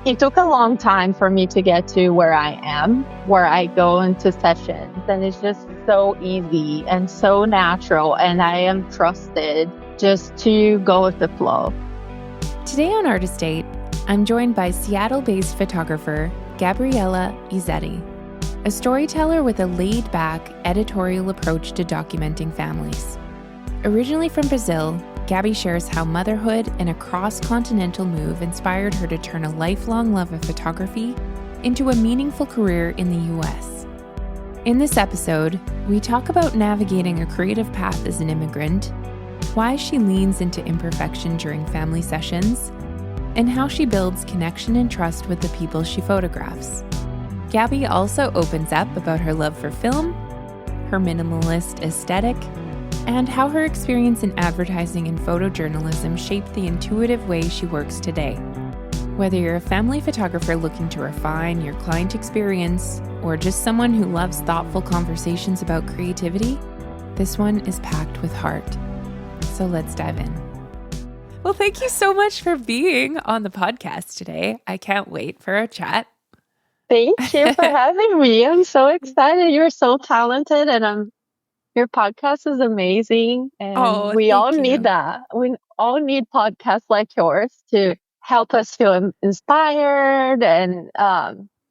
It took a long time for me to get to where I am, where I go into sessions, and it's just so easy and so natural, and I am trusted just to go with the flow. Today on Artist Date, I'm joined by Seattle-based photographer Gabriella Iazzetti, a storyteller with a laid-back editorial approach to documenting families. Originally from Brazil, Gabby shares how motherhood and a cross-continental move inspired her to turn a lifelong love of photography into a meaningful career in the U.S. In this episode, we talk about navigating a creative path as an immigrant, why she leans into imperfection during family sessions, and how she builds connection and trust with the people she photographs. Gabby also opens up about her love for film, her minimalist aesthetic, and how her experience in advertising and photojournalism shaped the intuitive way she works today. Whether you're a family photographer looking to refine your client experience, or just someone who loves thoughtful conversations about creativity, this one is packed with heart. So let's dive in. Well, thank you so much for being on the podcast today. I can't wait for our chat. Thank you for having me. I'm so excited. You're so talented, and your podcast is amazing. And we all need that. We all need podcasts like yours to help us feel inspired and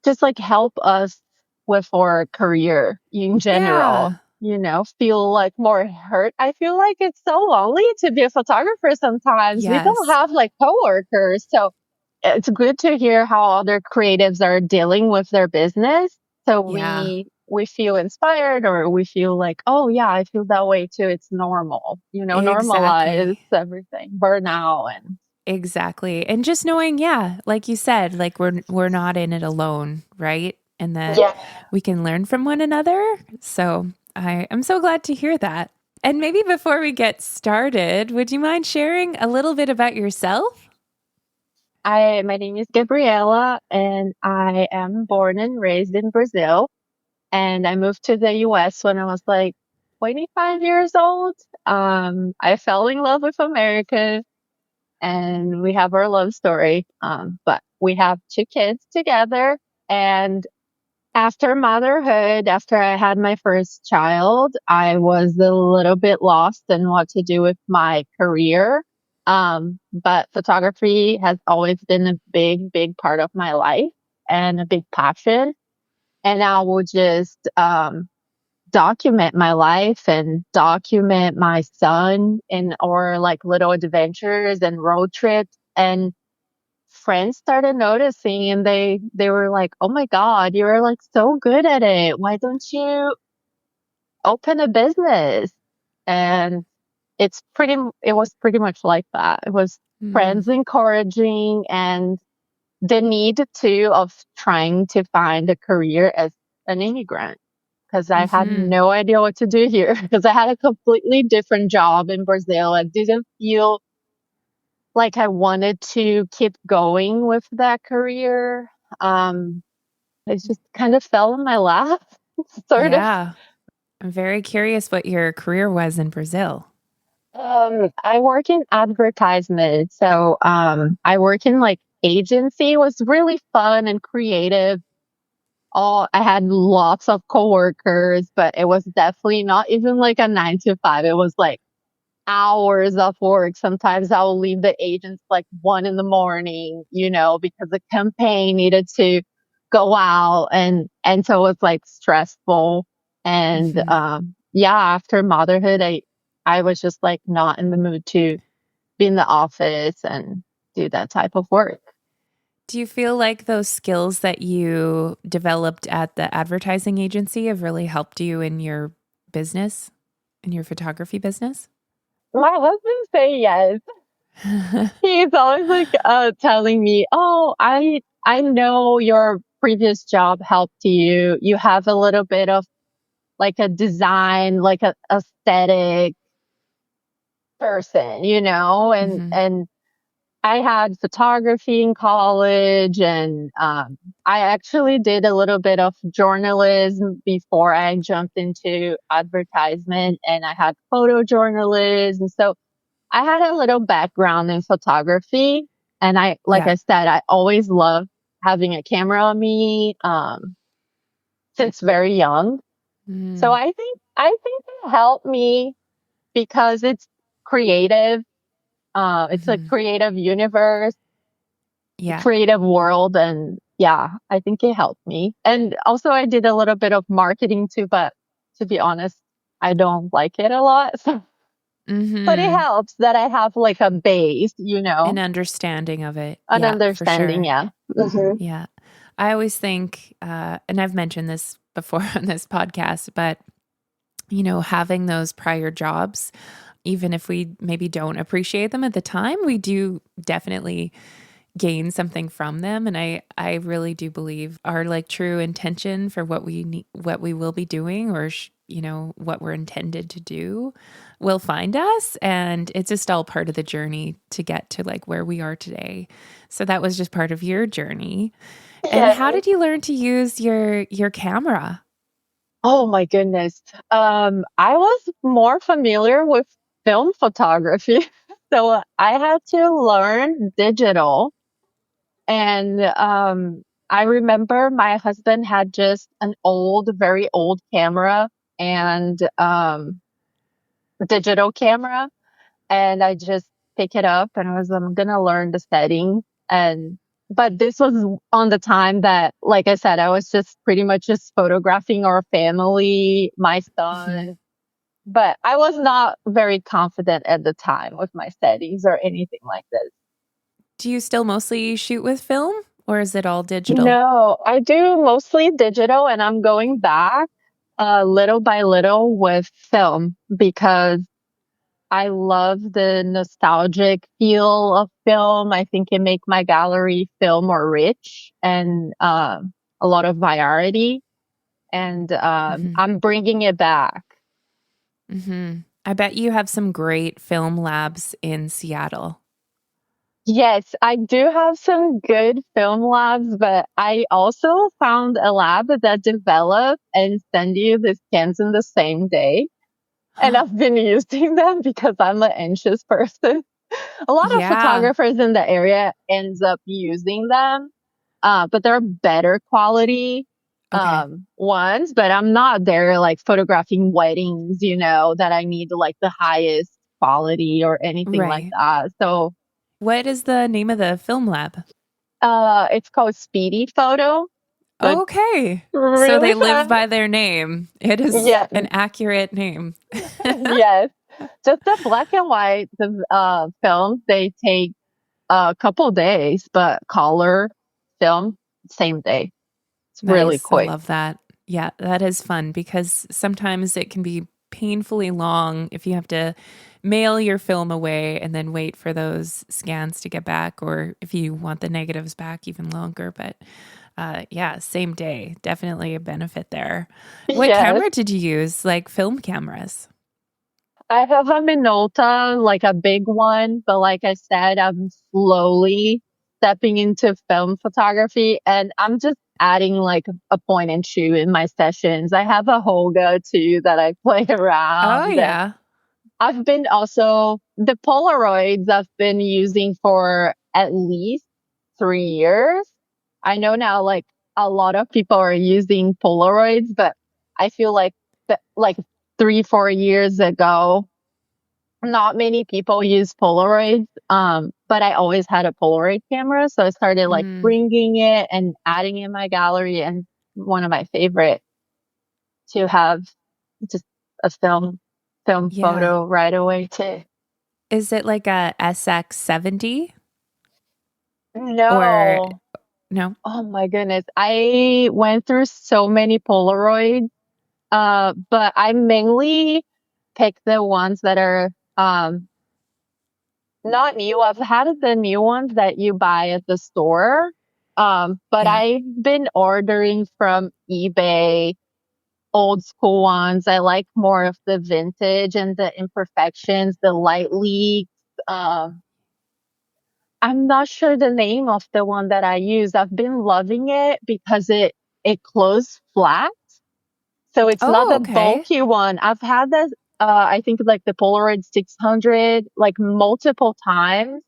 just like help us with our career in general. Yeah. Feel like more hurt. I feel like it's so lonely to be a photographer sometimes. Yes. We don't have like coworkers. So it's good to hear how other creatives are dealing with their business. So Yeah. we feel inspired, or we feel like, oh yeah, I feel that way too. It's normal, normalize everything, burnout and exactly. And just knowing, like you said, like we're not in it alone, right? And that we can learn from one another. So I'm so glad to hear that. And maybe before we get started, would you mind sharing a little bit about yourself? My name is Gabriella, and I am born and raised in Brazil. And I moved to the US when I was like 25 years old. I fell in love with America, and we have our love story. But we have 2 kids together. And after motherhood, after I had my first child, I was a little bit lost in what to do with my career. But photography has always been a big, big part of my life and a big passion. And I will just document my life and document my son in our like little adventures and road trips. And friends started noticing, and they were like, oh my God, you're like so good at it. Why don't you open a business? And it was pretty much like that. It was friends encouraging, and the need too of trying to find a career as an immigrant, because I had no idea what to do here, because I had a completely different job in Brazil. I didn't feel like I wanted to keep going with that career. It just kind of fell in my lap, sort of. I'm very curious what your career was in Brazil. I work in advertisement. So I work in like agency. It was really fun and creative. I had lots of coworkers, but it was definitely not even like a 9 to 5. It was like hours of work. Sometimes I will leave the agents like 1 a.m, because the campaign needed to go out, and so it was like stressful. And after motherhood, I was just like not in the mood to be in the office and do that type of work. Do you feel like those skills that you developed at the advertising agency have really helped you in your business, in your photography business? My husband say yes. He's always like telling me, "Oh, I know your previous job helped you. You have a little bit of like a design, like a aesthetic person, and I had photography in college, and I actually did a little bit of journalism before I jumped into advertisement, and I had photojournalism. So I had a little background in photography, and I said, I always loved having a camera on me since very young. So Mm, I think it helped me because it's creative. It's a hmm. creative universe, Yeah. creative world, and yeah, I think it helped me. And also, I did a little bit of marketing too, but to be honest, I don't like it a lot. So, but it Hmm. helps that I have like a base, An understanding of it. an Yeah, for understanding. sure. Yeah. Hmm. Yeah. I always think, and I've mentioned this before on this podcast, but having those prior jobs, even if we maybe don't appreciate them at the time, we do definitely gain something from them. And I really do believe our like true intention for what we need, what we will be doing, or what we're intended to do, will find us. And it's just all part of the journey to get to like where we are today. So that was just part of your journey. And how Yeah. did you learn to use your camera? Oh my goodness. I was more familiar with film photography, so I had to learn digital. And I remember my husband had just an old, very old camera and digital camera. And I just pick it up and I'm gonna learn the setting. And but this was on the time that, like I said, I was just pretty much just photographing our family, my Mhm. son. But I was not very confident at the time with my settings or anything like this. Do you still mostly shoot with film, or is it all digital? No, I do mostly digital and I'm going back little by little with film because I love the nostalgic feel of film. I think it make my gallery feel more rich and a lot of variety. And Hmm. I'm bringing it back. Hmm. I bet you have some great film labs in Seattle. Yes, I do have some good film labs, but I also found a lab that develop and send you the scans in the same day. And I've been using them because I'm an anxious person. A lot of Yeah. photographers in the area ends up using them, but they're better quality Okay. ones. But I'm not there like photographing weddings, that I need like the highest quality or anything like Right. that. So What is the name of the film lab? it's called Speedy Photo. So it's Okay. So really they live fun. by their name. It is Yeah, an accurate name. yes. Just the black and white the films they take a couple days, but color film same day. It's really Nice. I quick. love that. Yeah, that is fun because sometimes it can be painfully long if you have to mail your film away and then wait for those scans to get back, or if you want the negatives back, even longer. But yeah, same day. Definitely a benefit there. What Yes. camera did you use? Like film cameras? I have a Minolta, like a big one, but like I said, I'm slowly stepping into film photography and I'm just adding like a point and shoot in my sessions. I have a Holga too that I play Oh, around. And yeah. I've been also the Polaroids I've been using for at least 3 years. I know now like a lot of people are using Polaroids, but I feel like like 3, 4 years ago, not many people use Polaroids. But I always had a Polaroid camera, so I started like Mm, bringing it and adding in my gallery. And one of my favorite to have just a film yeah. photo right away too. Is it like a SX70 or No. no? Oh my goodness. I went through so many Polaroids, but I mainly pick the ones that are not new. I've had the new ones that you buy at the store. But Yeah. I've been ordering from eBay, old school ones. I like more of the vintage and the imperfections, the light leaks. Um, I'm not sure the name of the one that I use. I've been loving it because it closes flat. So it's not Oh, the okay. bulky one. I've had this I think like the Polaroid 600 like multiple times.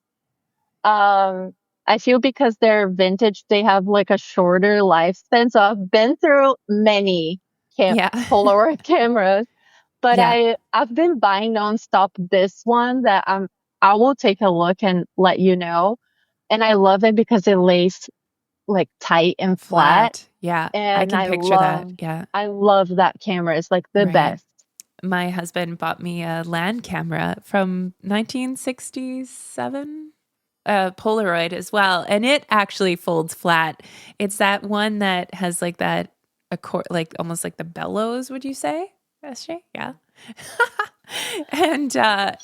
Um I feel because they're vintage, they have like a shorter lifespan. So I've been through many Yeah. Polaroid cameras, but Yeah. I've been buying nonstop this one that I will take a look and let you know. And I love it because it lays like tight and flat. Flat. Yeah. I And can picture that. Yeah. I love that camera. It's like the Right. best. My husband bought me a land camera from 1967, Polaroid as well, and it actually folds flat. It's that one that has like that like almost like the bellows. Would you say, SJ? Yeah. And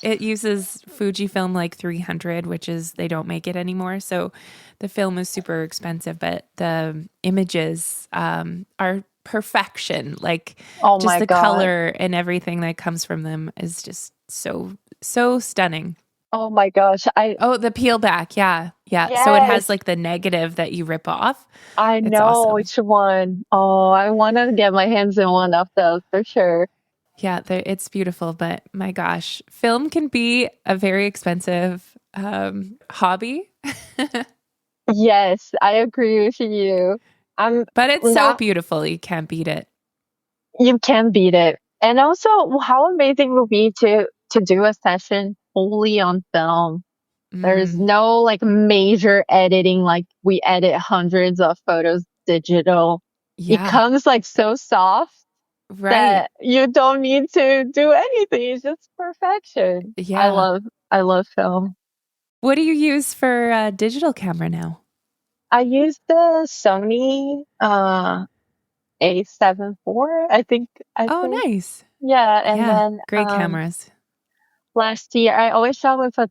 it uses Fujifilm like 300, which is they don't make it anymore. So the film is super expensive, but the images are perfection. Like Oh just my the God. color and everything that comes from them is just so stunning. Oh my gosh. Oh, the peel back. Yeah. Yeah. So it has Yes, like the negative that you rip off. I It's know awesome. which one. Oh, I want to get my hands on one of those for sure. Yeah, it's beautiful, but my gosh, film can be a very expensive hobby, Yes, I agree with you. I'm but it's so not, beautiful. You can't beat it. you can beat it. And also, how amazing it would be to do a session fully on film. There's Mm, no like major editing, like we edit hundreds of photos digital. yeah, Becomes like so soft right. that you don't need to do anything. It's just perfection. Yeah. I love film. What do you use for digital camera now? I use the Sony A7 IV. I Oh, think. nice. Yeah, and Yeah, then great cameras. last year I always shot with a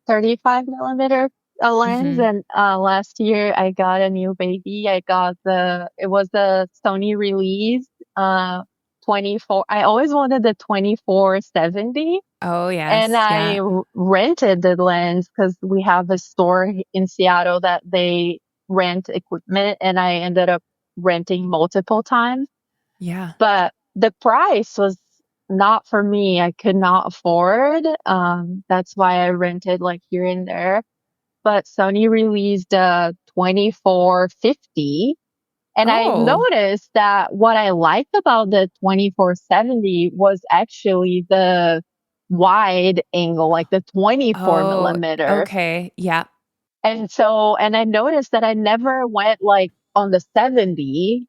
35 millimeter lens, Hmm. and last year I got a new baby. I got it was a Sony release 24. I always wanted the 24-70. Oh, And yes. I Yeah. rented the lens because we have a store in Seattle that they rent equipment, and I ended up renting multiple times. Yeah. But the price was not for me. I could not afford. That's why I rented like here and there. But Sony released a 24-50. And I Oh. noticed that what I liked about the 24-70 was actually the wide angle, like the 24 Oh, millimeter. okay. Yeah. And I noticed that I never went like on the 70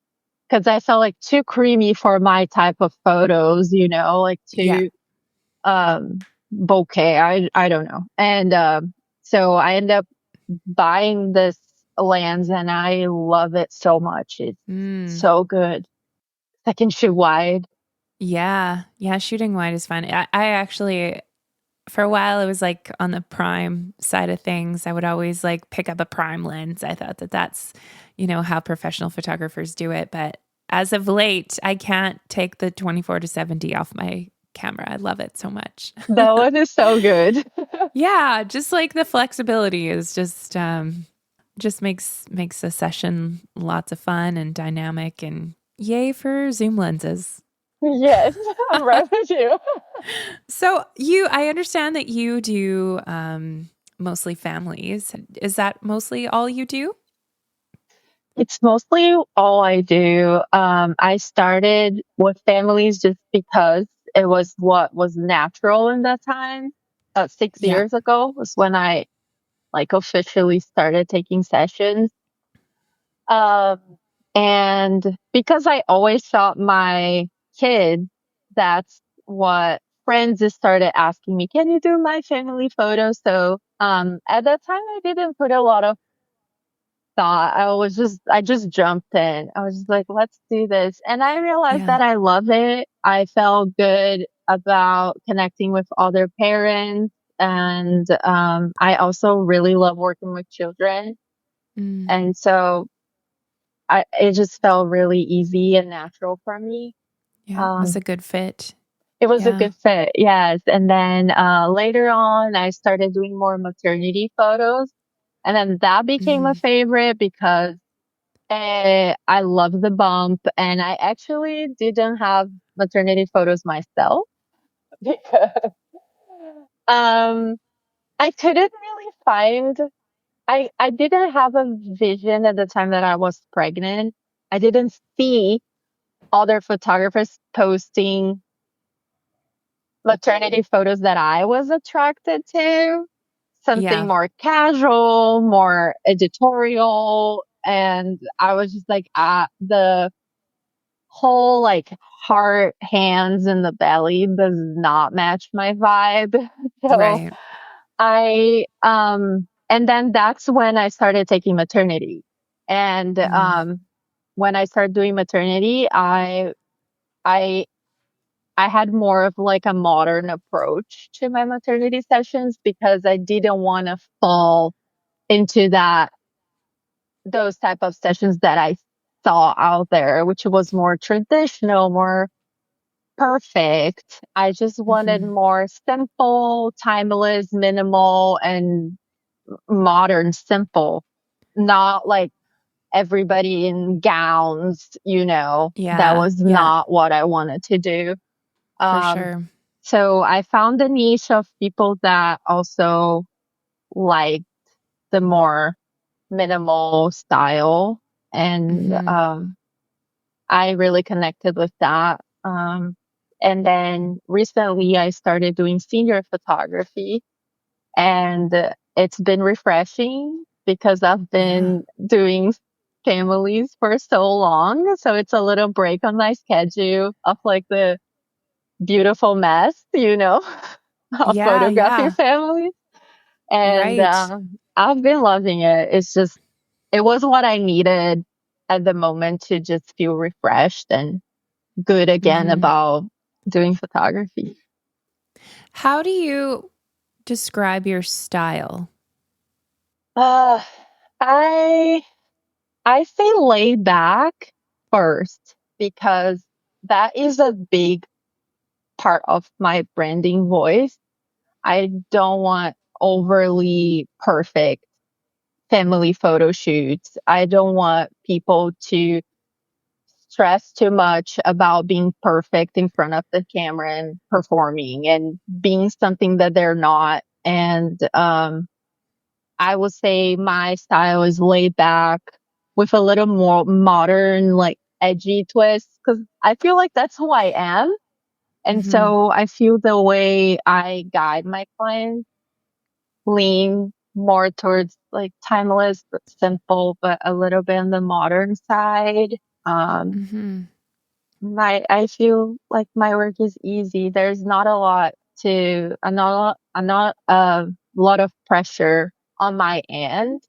because I felt like too creamy for my type of photos, like Yeah. too, bokeh. I don't know. And, so I ended up buying this lens and I love it so much. It's Mm. so good. I can shoot wide. Yeah. Yeah. Shooting wide is fun. I actually, for a while, it was like on the prime side of things. I would always like pick up a prime lens. I thought that that's, how professional photographers do it. But as of late, I can't take the 24-70 off my camera. I love it so much. That one is so good. Yeah. Just like the flexibility is just makes a session lots of fun and dynamic, and yay for zoom lenses. Yes, I'm right with you. So I understand that you do mostly families. Is that mostly all you do? It's mostly all I do. I started with families just because it was what was natural in that time. Six Yeah. years ago was when I like officially started taking sessions. Um, and because I always shot my kids, that's what friends just started asking me, can you do my family photos? So, at that time I didn't put a lot of thought. I just jumped in. I was just like, let's do this. And I realized Yeah. that I love it. I felt good about connecting with other parents. And, I also really love working with children. Mm, And so it just felt really easy and natural for me. yeah. It was a Um, good fit. it was a Yeah. good fit, yes. And then later on, I started doing more maternity photos, and then that became a Hmm. favorite because I love the bump, and I actually didn't have maternity photos myself because um, I couldn't really find I didn't have a vision at the time that I was pregnant. I didn't see other photographers posting maternity photos that I was attracted to. Something Yeah, more casual, more editorial. And I was just like, the whole like heart, hands, and the belly does not match my vibe. So right. and then that's when I started taking maternity. And Mm, when I started doing maternity, I I had more of like a modern approach to my maternity sessions because I didn't want to fall into those type of sessions that I saw out there, which was more traditional, more perfect. I just wanted mhm. more simple, timeless, minimal, and modern, simple, not like everybody in gowns, that Yeah, was yeah, not what I wanted to do. for Um, sure. so I found a niche of people that also like the more minimal style. And Mhm. I really connected with that. And then recently I started doing senior photography, and it's been refreshing because I've Yeah. been doing families for so long. So it's a little break on my schedule of like the beautiful mess, of Yeah, photographing yeah. families. And Right. I've been loving it. It was what I needed at the moment to just feel refreshed and good again Mhm. about doing photography. How do you describe your style? Uh, I I say laid back first because that is a big part of my branding voice. I don't want overly perfect family photo shoots. I don't want people to stress too much about being perfect in front of the camera and performing and being something that they're not. And I would say my style is laid back with a little more modern, like edgy twist, because I feel like that's who I am. And Mhm. so I feel the way I guide my clients lean more towards like timeless but simple, but a little bit on the modern side. Um, Mhm. I feel like my work is easy. There's not a lot not a lot of pressure on my end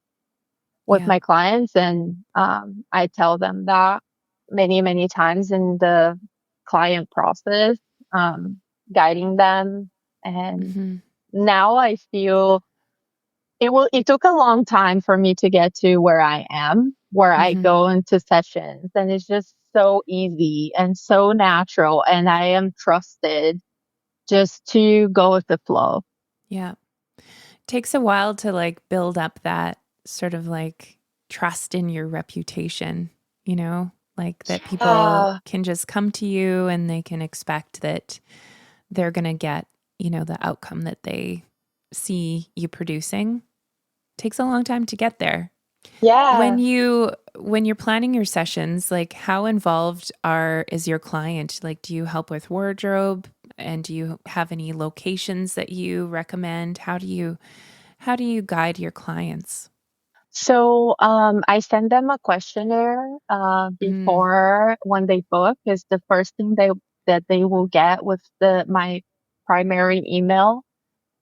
with Yeah. my clients, and I tell them that many times in the client process, um, guiding them. And Mhm. now I feel it took a long time for me to get to where I am, where I Mhm. go into sessions, and it's just so easy and so natural, and I am trusted just to go with the flow. Yeah. Takes a while to like build up that sort of like trust in your reputation, you know, like that people Yeah. can just come to you and they can expect that they're going to get, the outcome that they see you producing. Takes a long time to get there. Yeah. When you're planning your sessions, like how involved are is your client? Like do you help with wardrobe, and do you have any locations that you recommend? How do you guide your clients? So I send them a questionnaire Mm, before when they book is the first thing that they will get with the my primary email.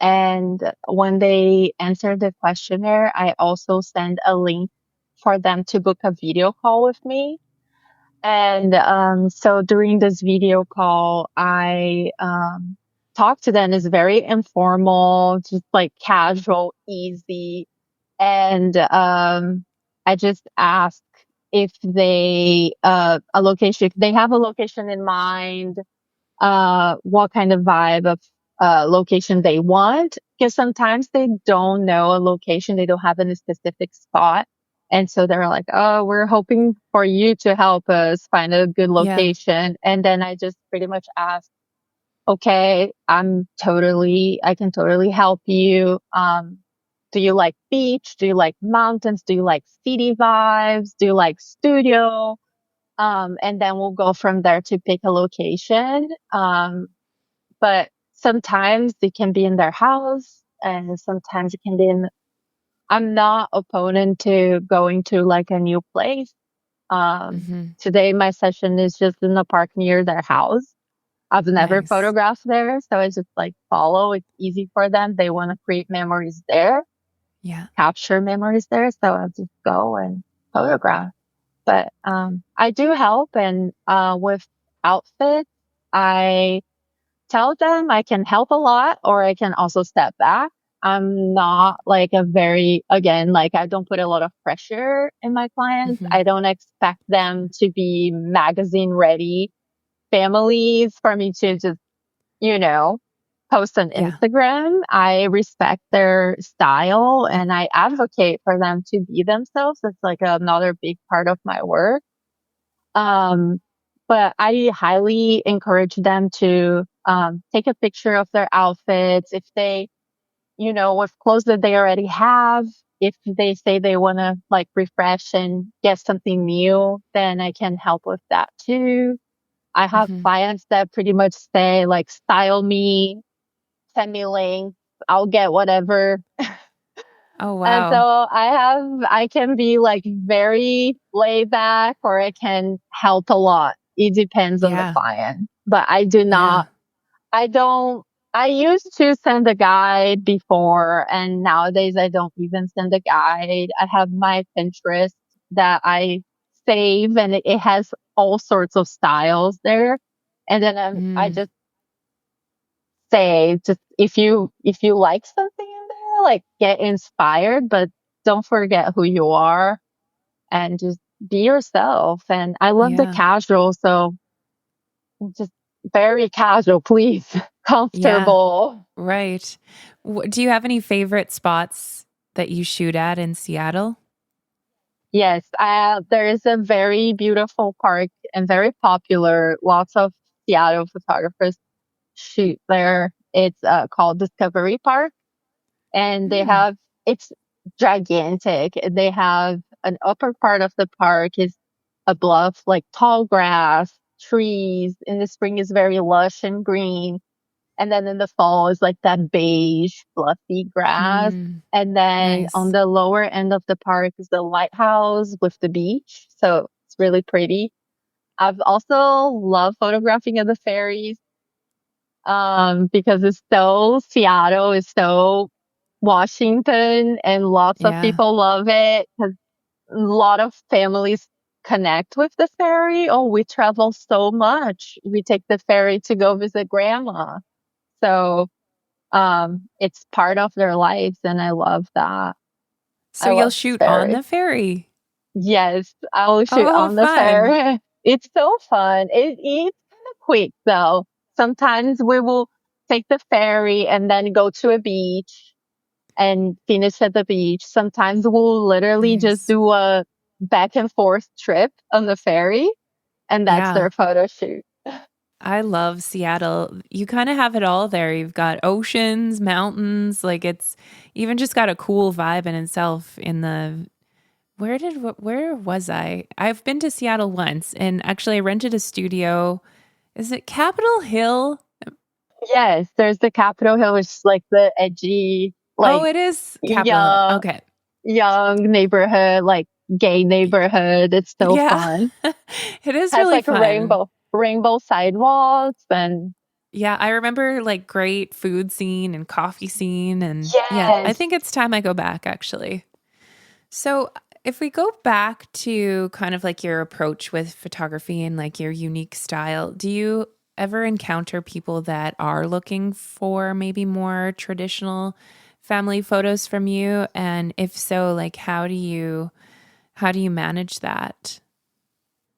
And when they answer the questionnaire, I also send a link for them to book a video call with me. And so during this video call, I talk to them. It's very informal, just like casual, easy. And I just ask if if they have a location in mind, what kind of vibe of location they want. Because sometimes they don't know a location, they don't have any specific spot. And so they're like, oh, we're hoping for you to help us find a good yeah. location. And then I just pretty much ask, okay, I can totally help you. do you like beach? Do you like mountains? Do you like city vibes? Do you like studio? And then we'll go from there to pick a location. But sometimes it can be in their house and sometimes it can be in, I'm not opponent to going to like a new place. Mm-hmm. Today my session is just in the park near their house. I've never Nice. photographed there, so I just like follow. It's easy for them. They want to create memories there, Yeah. capture memories there, so I'll just go and photograph. But I do help, and with outfits, I tell them I can help a lot, or I can also step back. I'm not like a very, again, like I don't put a lot of pressure in my clients. Mm-hmm. I don't expect them to be magazine ready families for me to just, you know, post on Yeah. Instagram. I respect their style and I advocate for them to be themselves. It's like another big part of my work. Um, but I highly encourage them to take a picture of their outfits. If they, with clothes that they already have, if they say they want to like refresh and get something new, then I can help with that too. I have Mm-hmm. clients that pretty much say like, style me, send me links, I'll get whatever. Oh, And so wow. I can be like very laid back or I can help a lot. It depends on the Yeah. client. But I do Yeah. not, I don't, I used to send a guide before and nowadays I don't even send a guide. I have my Pinterest that I save and it has all sorts of styles there. And then I Mm. just say, just if you like something in there, like get inspired, but don't forget who you are and just be yourself. And I love the Yeah. casual, so just very casual, please. Yeah. Comfortable. Right. Do you have any favorite spots that you shoot at in Seattle? Yes, there is a very beautiful park and very popular. Lots of Seattle photographers shoot there. It's called Discovery Park, and Mm. it's gigantic. They have an upper part of the park is a bluff, like tall grass, trees. In the spring is very lush and green. And then in the fall is like that beige, fluffy grass. Mm. And then on Nice. the lower end of the park is the lighthouse with the beach. So it's really pretty. I've also loved photographing at the ferries because it's so Seattle, it's so Washington, and lots of Yeah. people love it because a lot of families connect with the ferry. Oh, we travel so much. We take the ferry to go visit grandma. So it's part of their lives, and I love that. So I you'll love shoot on ferry. the ferry. Yes, I will shoot Oh, on the fun. ferry. It's so fun. It's kind of quick though. Sometimes we will take the ferry and then go to a beach and finish at the beach. Sometimes we'll literally just Nice. do a back and forth trip on the ferry, and that's Yeah. their photo shoot. I love Seattle. You kind of have it all there. You've got oceans, mountains, like it's even just got a cool vibe in itself in the where was I? I've been to Seattle once and actually I rented a studio. Is it Capitol Hill? Yes, there's the Capitol Hill, which is like the edgy, Oh, like it is Capitol Hill. young, Okay. young neighborhood, like gay neighborhood. It's so Yeah. fun. It is Has really like a fun. rainbow sidewalks and Yeah, I remember like great food scene and coffee scene and yeah, I yes. think it's time I go back actually. So, if we go back to kind of like your approach with photography and like your unique style, do you ever encounter people that are looking for maybe more traditional family photos from you? And if so, like how do you manage that?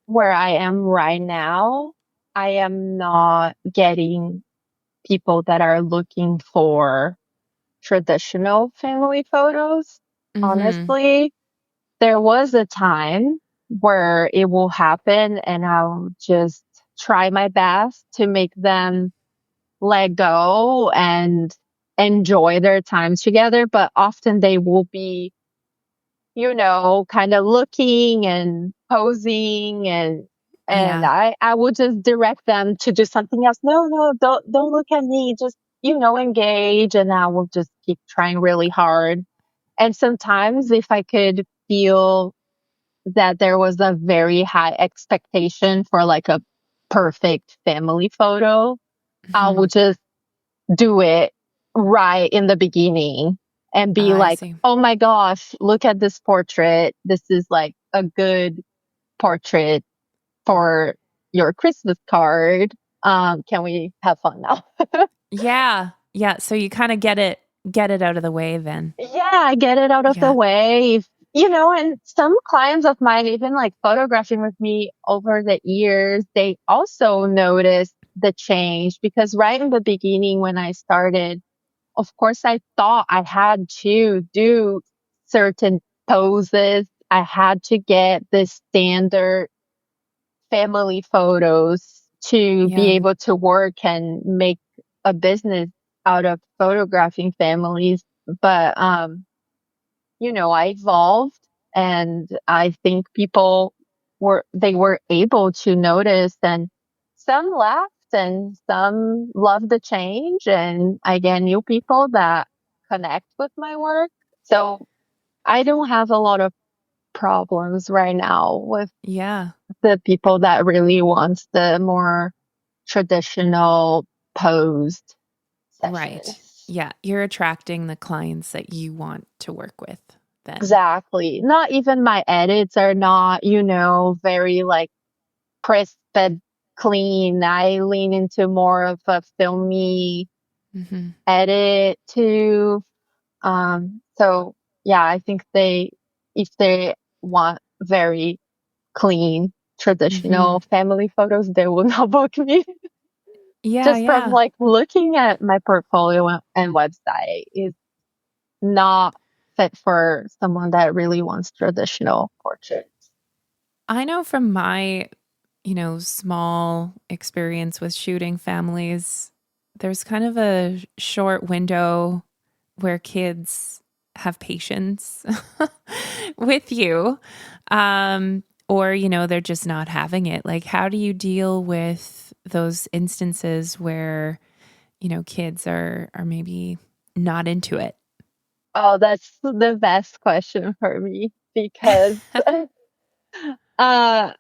Where I am right now, I am not getting people that are looking for traditional family photos. Mhm. Honestly, there was a time where it will happen and I'll just try my best to make them let go and enjoy their time together, but often they will be, kind of looking and posing, and Yeah. I would just direct them to do something else. No, no, don't look at me. Just, engage. And I will just keep trying really hard. And sometimes if I could feel that there was a very high expectation for like a perfect family photo, I Hmm. will just do it right in the beginning and be I like, see. oh my gosh, look at this portrait. This is like a good portrait for your Christmas card. Can we have fun now? Yeah. Yeah. So you kind of get it out of the way then. Yeah, get it out of the Yeah. way. And some clients of mine, even like photographing with me over the years, they also noticed the change because right in the beginning when I started, of course, I thought I had to do certain poses. I had to get the standard family photos to be Yeah. able to work and make a business out of photographing families. But, I evolved, and I think people they were able to notice, and some laughed and some loved the change, and I get new people that connect with my work. So I don't have a lot of problems right now with Yeah. the people that really wants the more traditional posed Right. sessions. Yeah. You're attracting the clients that you want to work with then. Exactly. Not even my edits are not, very like crisp and clean. I lean into more of a filmy Hmm. edit too. So yeah, I think if they want very clean, Hmm. traditional family photos, they will not book me. Yeah. Just from Yeah. like looking at my portfolio and website is not fit for someone that really wants traditional portraits. I know from my, small experience with shooting families, there's kind of a short window where kids have patience with you. Or, they're just not having it. Like, how do you deal with those instances where, kids are maybe not into it? Oh, that's the best question for me because uh,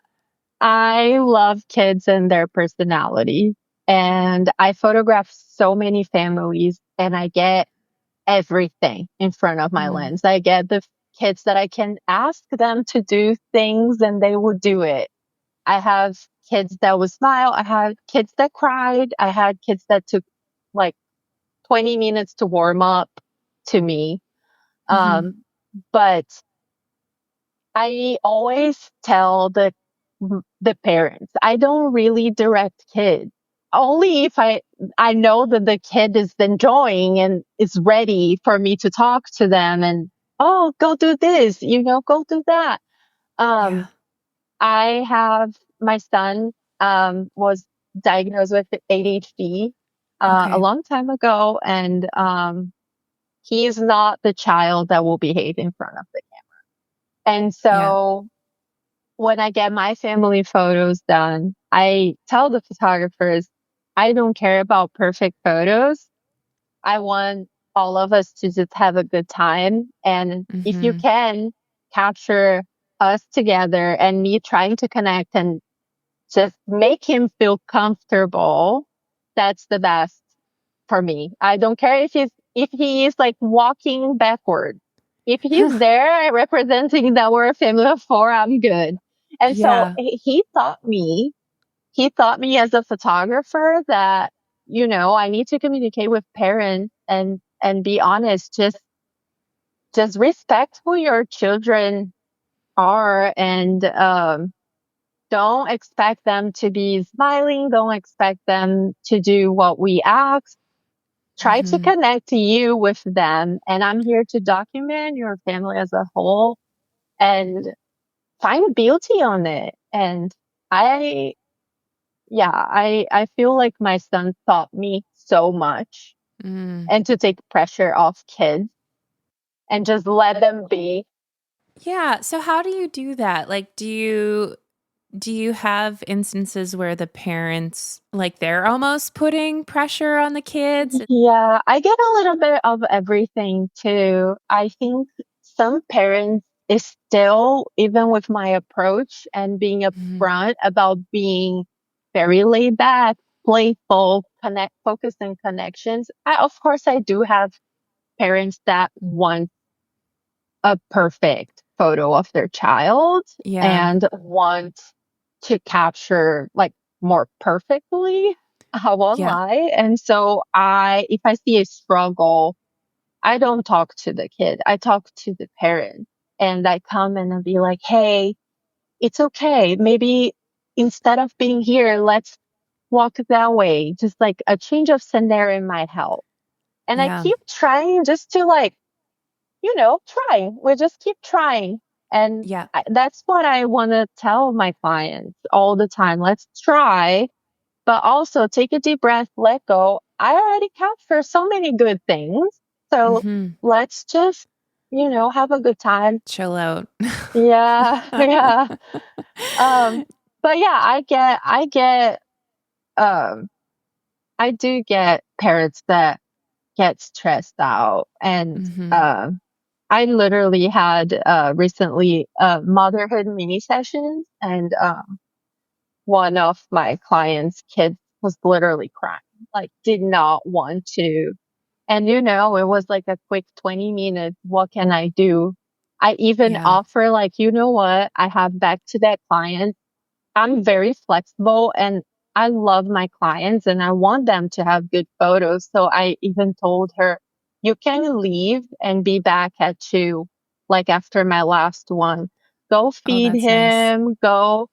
I love kids and their personality. And I photograph so many families and I get everything in front of my Mhm. lens. I get the kids that I can ask them to do things and they will do it. I have kids that would smile. I had kids that cried. I had kids that took like 20 minutes to warm up to me. Mhm. Um, but I always tell the parents, I don't really direct kids. Only if I know that the kid is enjoying and is ready for me to talk to them and, oh, go do this, go do that. Yeah. Um, I have my son was diagnosed with ADHD a Okay. long time ago, and he is not the child that will behave in front of the camera. And Yeah. so when I get my family photos done, I tell the photographers, I don't care about perfect photos. I want all of us to just have a good time. And if you Mhm. can capture us together and me trying to connect and just make him feel comfortable, that's the best for me. I don't care if he is like walking backward. If he's there representing that we're a family of four, I'm good. And so Yeah. he taught me as a photographer that, I need to communicate with parents and be honest. Just respect who your children are, and don't expect them to be smiling. Don't expect them to do what we ask. Try to Mhm. connect you with them. And I'm here to document your family as a whole and find beauty on it. And I, yeah, I feel like my son taught me so much. Mm. and to take pressure off kids and just let them be. Yeah. So how do you do that? Like, do you have instances where the parents, like, they're almost putting pressure on the kids? Yeah, I get a little bit of everything too. I think some parents is still, even with my approach and being Mhm. upfront about being very laid back, playful, focused on connections. Of course, I do have parents that want a perfect photo of their child Yeah. and want to capture like more perfectly. I won't Yeah. lie. And so if I see a struggle, I don't talk to the kid. I talk to the parent and I come in and be like, hey, it's okay. Maybe instead of being here, let's walk that way. Just like a change of scenario might help. And I Yeah. keep trying just to like, trying. We just keep trying. And Yeah. that's what I want to tell my clients all the time. Let's try, but also take a deep breath, let go. I already captured so many good things. So Mhm. let's just, have a good time. Chill out. Yeah. Yeah. Um, but yeah, um, I do get parents that get stressed out and, Mhm. I literally had recently motherhood mini sessions, and one of my clients' kids was literally crying, like did not want to. And it was like a quick 20 minutes. What can I do? I even Yeah. offer like, you know what? I have back to that client. I'm very flexible and I love my clients and I want them to have good photos. So I even told her, you can leave and be back at 2, like after my last one. Go Oh, feed that's nice. him, go,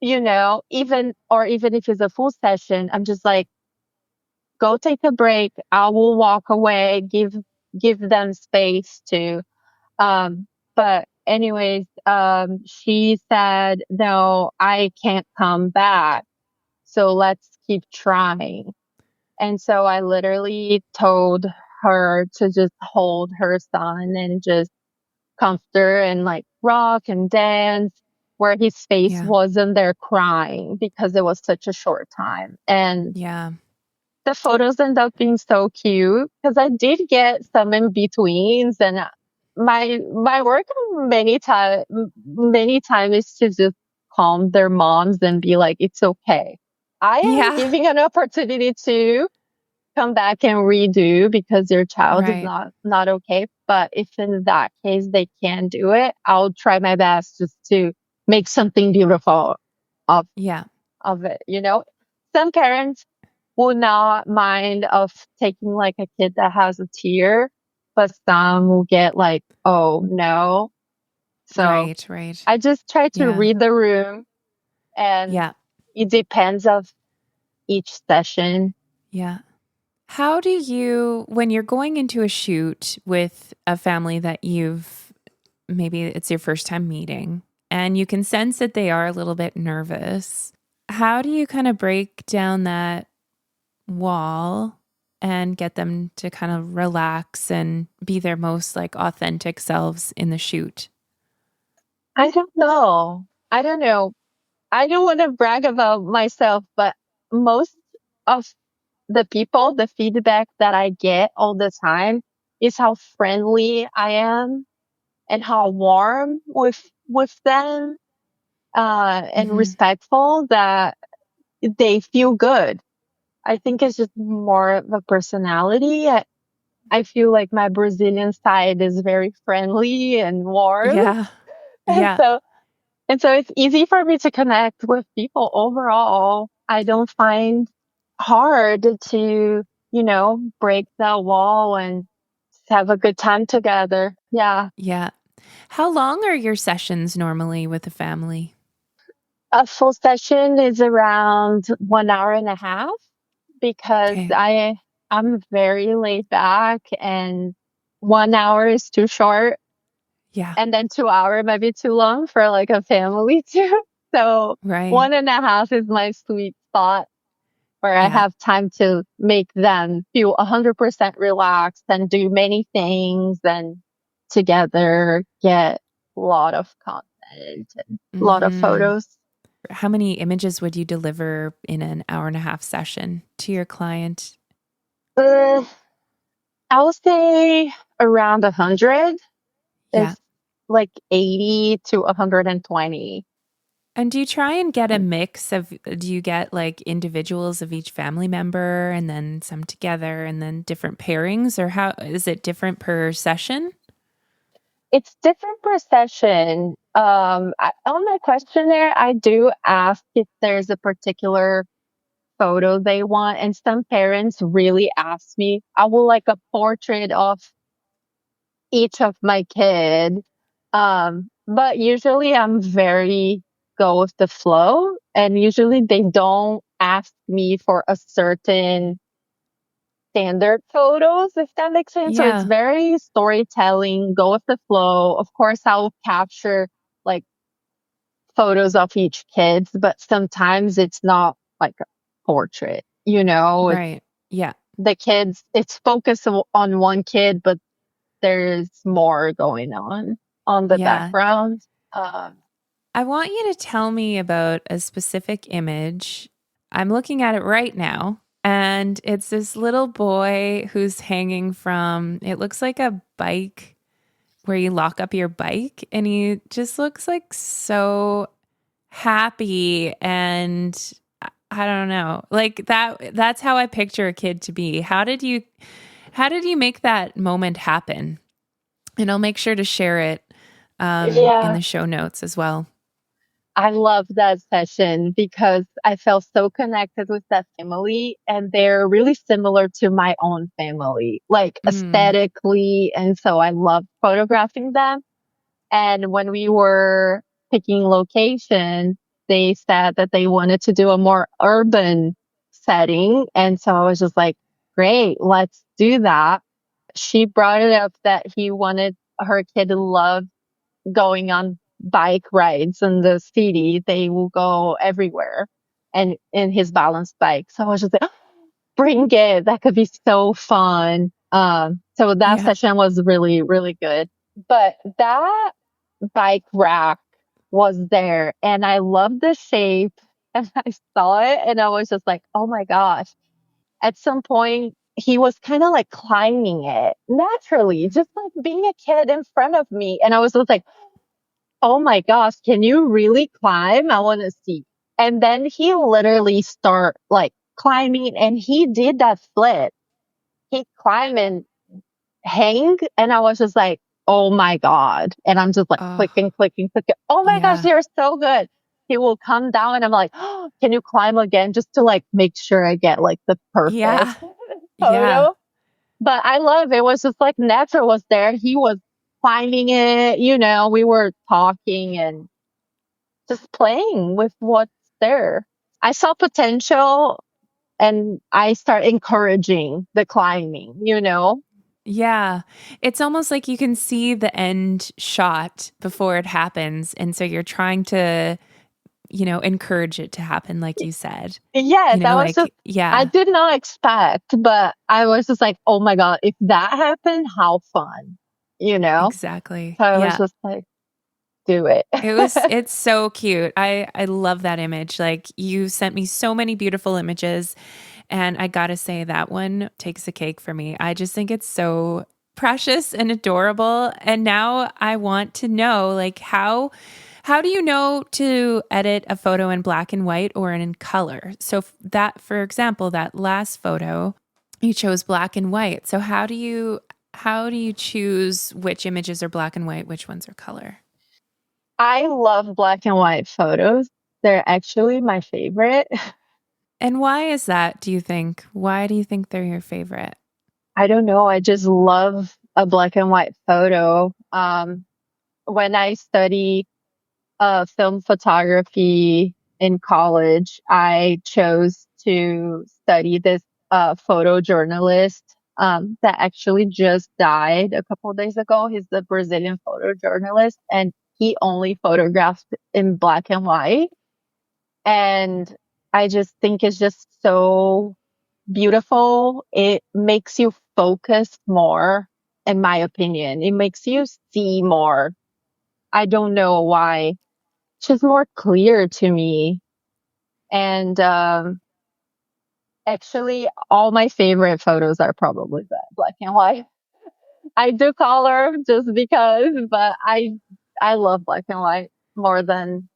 even if it's a full session, I'm just like, go take a break. I will walk away, give them space to, um, but anyways, she said, no, I can't come back. So let's keep trying. And so I literally told her to just hold her son and just comfort and like rock and dance where his face Yeah. wasn't there crying because it was such a short time. And Yeah. the photos end up being so cute because I did get some in betweens, and my work many times is to just calm their moms and be like, it's okay. I am Yeah. giving an opportunity to come back and redo because your child is Right. not okay. But if in that case they can do it, I'll try my best just to make something beautiful of Yeah. of it. Some parents will not mind of taking like a kid that has a tear, but some will get like, oh no. So Right. Right. I just try to Yeah. read the room, and Yeah. it depends of each session. Yeah. How do you, when you're going into a shoot with a family that maybe it's your first time meeting and you can sense that they are a little bit nervous, how do you kind of break down that wall and get them to kind of relax and be their most like authentic selves in the shoot? I don't know. I don't know. I don't want to brag about myself, but most of the feedback that I get all the time is how friendly I am and how warm with them, and Hmm. respectful, that they feel good. I think it's just more of a personality. I feel like my Brazilian side is very friendly and warm. Yeah. And Yeah. so it's easy for me to connect with people overall. I don't find hard to, break that wall and have a good time together. Yeah. Yeah. How long are your sessions normally with a family? A full session is around 1 hour and a half because Okay. I'm very laid back, and 1 hour is too short, Yeah. and then 2 hour might be too long for like a family too. So Right. 1.5 is my sweet spot. where I Yeah. have time to make them feel 100% relaxed and do many things and together get a lot of content and a lot of Hmm. photos. How many images would you deliver in an hour and a half session to your client? Uh, I would say around 100. Yeah. It's like 80 to 120. And do you try and get a mix of, do you get like individuals of each family member and then some together and then different pairings, or how is it different per session? It's different per session. On my questionnaire, I do ask if there's a particular photo they want, and some parents really ask me, I would like a portrait of each of my kid. But usually I'm very go with the flow, and usually they don't ask me for a certain standard photos, if that makes sense. So it's Yeah. very storytelling, go with the flow. Of course, I'll capture like photos of each kid, but sometimes it's not like a portrait, it's Right. Yeah. the kids, it's focused on one kid, but there's more going on the Yeah. background. Um, I want you to tell me about a specific image. I'm looking at it right now, and it's this little boy who's hanging from, it looks like a bike where you lock up your bike, and he just looks like so happy and I don't know. Like that's how I picture a kid to be. How did you make that moment happen? And I'll make sure to share it in yeah, the show notes as well. I love that session because I felt so connected with that family, and they're really similar to my own family, like Mm. aesthetically. And so I love photographing them. And when we were picking location, they said that they wanted to do a more urban setting. And so I was just like, great, let's do that. She brought it up that he wanted her kid to love going on bike rides in the city. They will go everywhere and in his balance bike. So I was just like, bring it. That could be so fun. So that Yeah. session was really, really good. But that bike rack was there and I loved the shape and I saw it and I was just like, oh my gosh. At some point, he was kind of like climbing it naturally, just like being a kid in front of me. And I was just like, oh my gosh, can you really climb? I want to see. And then he literally start like climbing and he did that flip. He climbed and hang. And I was just like, oh my God. And I'm just like Oh, clicking, clicking, clicking. Oh my gosh, yeah. you're so good. He will come down and I'm like, oh, can you climb again? Just to like make sure I get like the Yeah. perfect Yeah. photo. But I love it was just like natural was there. He was climbing it, we were talking and just playing with what's there. I saw potential and I start encouraging the climbing. Yeah. It's almost like you can see the end shot before it happens. And so you're trying to, encourage it to happen, like you said. Yeah, that was just, Like, I yeah, did not expect, but I was just like, oh my God, if that happened, how fun, you know? exactly. So I was Yeah. just like, do it. It's so cute. I love that image. Like you sent me so many beautiful images, and I got to say that one takes a cake for me. I just think it's so precious and adorable, and now I want to know like how do you know to edit a photo in black and white or in color? So that, for example, that last photo, you chose black and white. So how do you choose which images are black and white, which ones are color? I love black and white photos. They're actually my favorite. And why is that, do you think? Why do you think they're your favorite? I don't know. I just love a black and white photo. When I study film photography in college, I chose to study this photojournalist that actually just died a couple of days ago. He's the Brazilian photojournalist, and he only photographed in black and white. And I just think it's just so beautiful. It makes you focus more, in my opinion. It makes you see more. I don't know why. It's just more clear to me. And actually, all my favorite photos are probably black and white. I do color just because, but I love black and white more than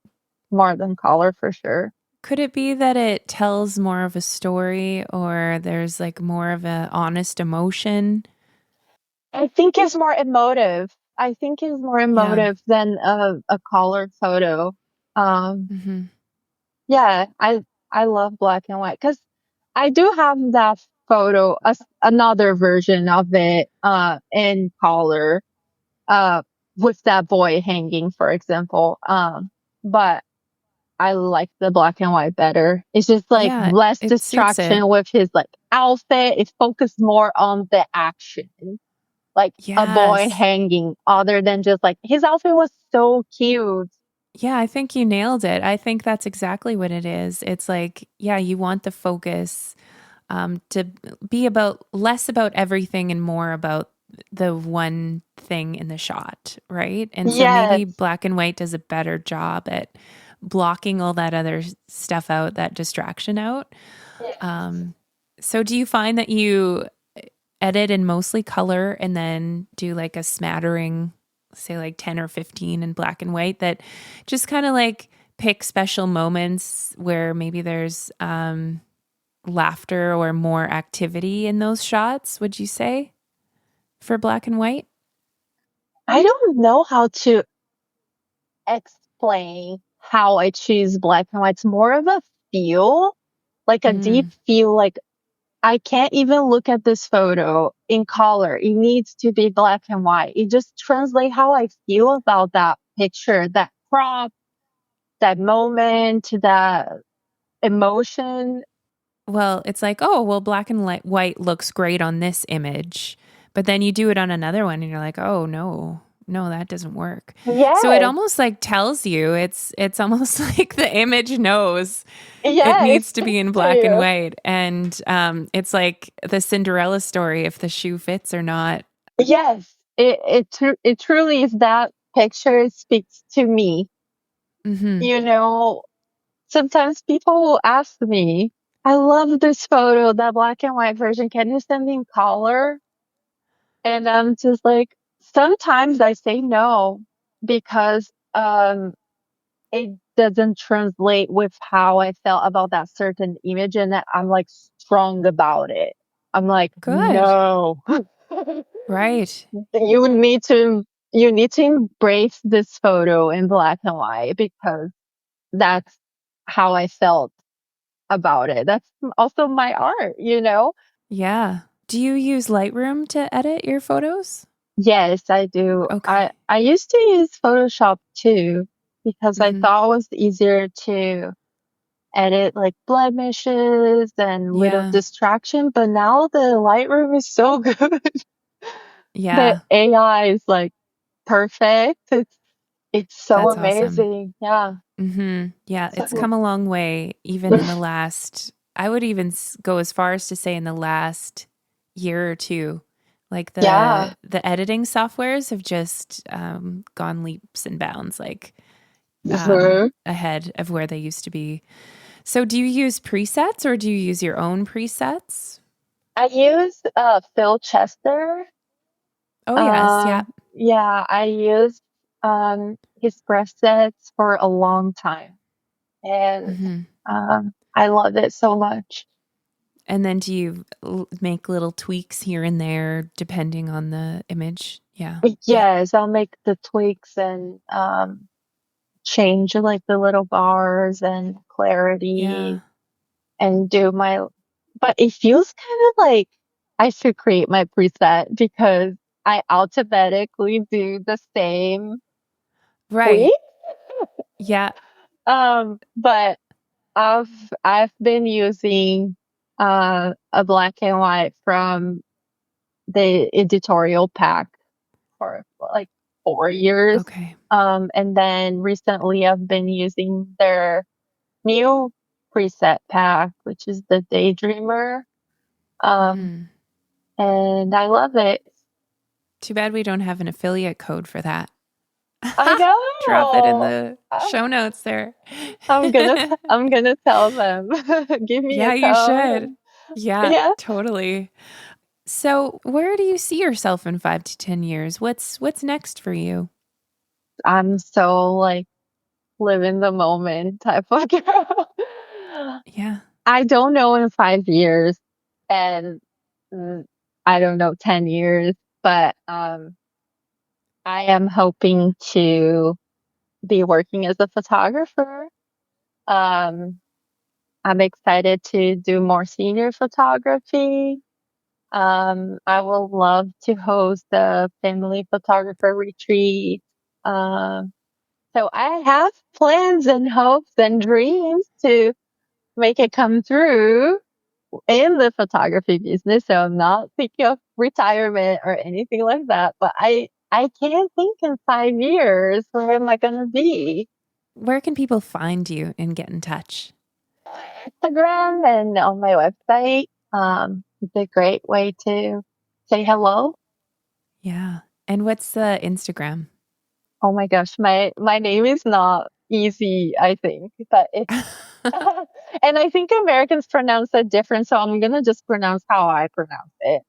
color for sure. Could it be that it tells more of a story or there's like more of a honest emotion? I think it's more emotive. I think it's more Yeah. emotive than a colored photo. Um, Hmm. yeah, I love black and white because I do have that photo, another version of it, in color, uh, with that boy hanging, for example. But I like the black and white better. It's just like Yeah, less it suits it. distraction with his like outfit. It focuses more on the action, like a boy Yes. hanging, other than just like his outfit was so cute. Yeah, I think you nailed it. I think that's exactly what it is. It's like, yeah, you want the focus to be about less about everything and more about the one thing in the shot, right? And so maybe Yes. black and white does a better job at blocking all that other stuff out, that distraction out. Um, so do you find that you edit in mostly color and then do like a smattering, say like 10 or 15 in black and white that just kind of like pick special moments where maybe there's laughter or more activity in those shots, would you say, for black and white? I don't know how to explain how I choose black and white. It's more of a feel, like a deep Mm, feel. Like I can't even look at this photo in color. It needs to be black and white. It just translates how I feel about that picture, that crop, that moment, that emotion. well, it's like, oh, well, black and white looks great on this image. But then you do it on another one and you're like, oh, no, no, that doesn't work. So it Yes. almost like tells you it's almost like the image knows it Yeah, it needs to be speaks in to black and you. white. And it's like the Cinderella story if the shoe fits or not. Yes, it truly is that picture speaks to me. Hmm. You know, sometimes people will ask me, I love this photo, that black and white version. Can you send me in color? And I'm just like, sometimes I say no because it doesn't translate with how I felt about that certain image and that I'm like strong about it. I'm like, Good. no. Right. You need to you need to embrace this photo in black and white because that's how I felt about it. That's also my art, you know? Yeah. Do you use Lightroom to edit your photos? Yes, I do. Okay. I used to use Photoshop too because I Hmm. thought it was easier to edit like blemishes and little Yeah. distraction, but now the Lightroom is so good. The Yeah. AI is like perfect. It's so That's awesome. amazing. Yeah. Yeah, it's So come a long way, even in the last, I would even go as far as to say in the last year or two. Like yeah. the editing softwares have just gone leaps and bounds, like Mhm. ahead of where they used to be. So, do you use presets or do you use your own presets? I use Phil Chester. Oh, yes. Uh Yeah. yeah, I used his presets for a long time and Hmm. I love it so much. And then do you make little tweaks here and there depending on the image? Yeah. Yeah. Yes, I'll make the tweaks and change like the little bars and Yeah. clarity and do my but it feels kind of like I should create my preset because I automatically do the same Right. tweak. Yeah. But I've been using a black and white from the editorial pack for like 4 years. Okay. And then recently I've been using their new preset pack, which is the Daydreamer. Um, Mm. and I love it. Too bad we don't have an affiliate code for that. I Drop it in know. the show notes there. I'm gonna tell them. Give me Yeah, a you code. should. Yeah, Yeah. totally. So, where do you see yourself in 5 to 10 years? What's next for you? I'm so like live in the moment type of girl. Yeah. I don't know in 5 years and I don't know 10 years, but I am hoping to be working as a photographer. Um, I'm excited to do more senior photography. I will love to host a family photographer retreat. Um, so I have plans and hopes and dreams to make it come through in the photography business. So I'm not thinking of retirement or anything like that, but I can't think in 5 years where am I going to be? Where can people find you and get in touch? Instagram and on my website. It's a great way to say hello. Yeah. And what's the Instagram? Oh my gosh, my name is not easy, I think, but it's and I think Americans pronounce it different, so I'm gonna just pronounce how I pronounce it.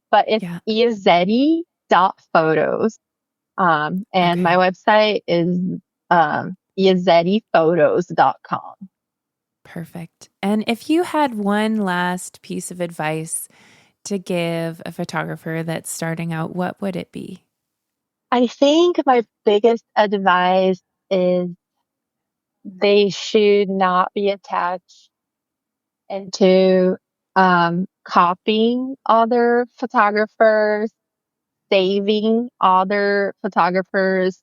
But it's Yeah. Iazzetti.photos. And my Okay. website is IazzettiPhotos.com. Perfect. And if you had one last piece of advice to give a photographer that's starting out, what would it be? I think my biggest advice is they should not be attached into copying other photographers, saving other photographers'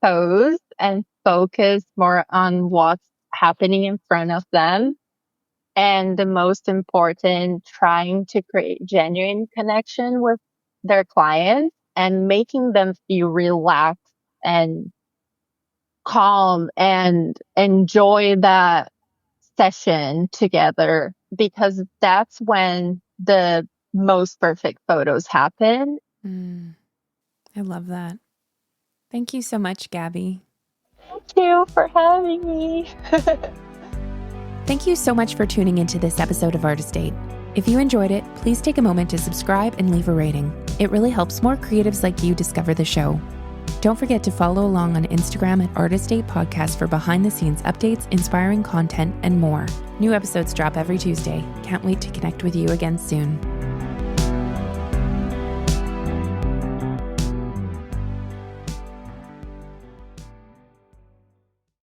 pose, and focus more on what's happening in front of them. And the most important, trying to create genuine connection with their clients and making them feel relaxed and calm and enjoy that session together because that's when the most perfect photos happen. Mm, I love that. Thank you so much, Gabby. Thank you for having me. Thank you so much for tuning into this episode of Art Estate. If you enjoyed it, please take a moment to subscribe and leave a rating. It really helps more creatives like you discover the show. Don't forget to follow along on Instagram at Art Estate Podcast for behind-the-scenes updates, inspiring content, and more. New episodes drop every Tuesday. Can't wait to connect with you again soon.